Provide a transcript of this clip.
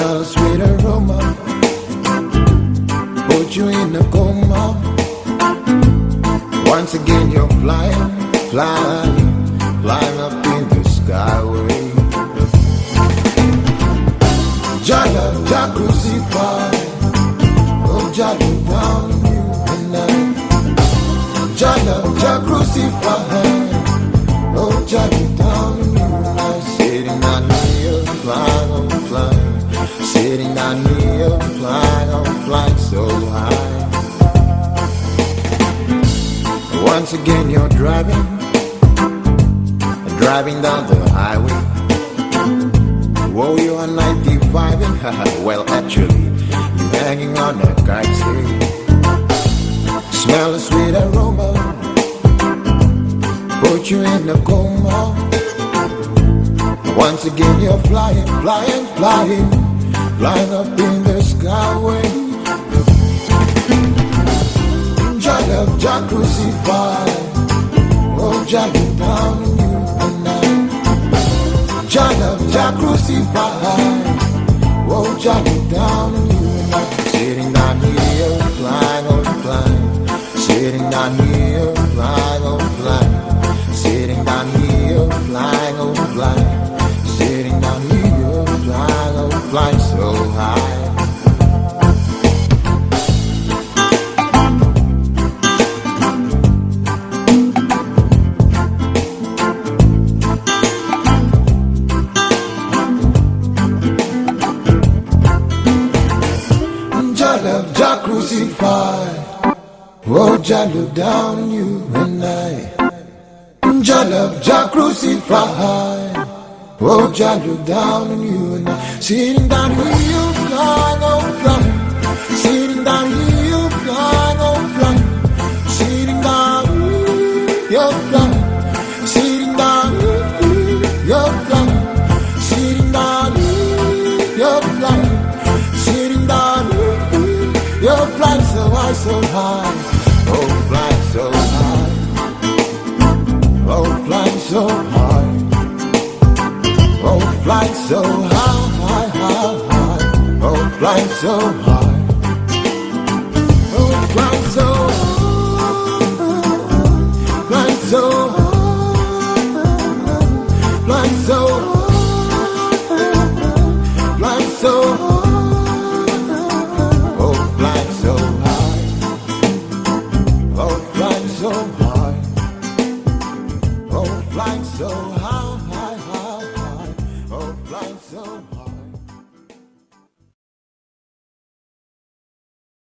Smell a sweet aroma, put you in a coma. Once again you're flying, flying, flying up in the skyway. Jah love, Jah crucified, oh Jah look down on you tonight. Jah love, Jah crucified, oh Jah look down on you tonight. Sitting down here, flying, oh flying. Sitting down here, flying, oh flying so high. Once again you're driving, driving down the highway. Whoa, you're on 95 and well actually, you're hanging on a kite string. Smell a sweet aroma, put you in a coma. Once again you're flying, flying, flying, flying up in the skyway. Jah love, Jah crucified, oh Jah look down on you tonight. Jah love, Jah crucified, oh Jah look down on you tonight. Sitting down here, flying, oh flying. Sitting down here, flying, oh flying. Sitting down here, flying, oh flying. Sitting down here, flying, oh flying so high. Jah love, Jah crucified, oh Jah look down on you and I. Jah love, Jah crucified, oh Jah look down on you and I. Sitting down here, flying, oh flying. Sitting down here, flying, oh flying. Sitting down here, you're flying. Sitting down here, you're flying. Sitting down here, you're flying. Sitting down here. You're flying so high, so high, oh flying so high, oh flying so high, oh flying so high, high, high, high, oh flying so high, oh flying so high, flying so high, flying so high, flying so high. So high, oh flying so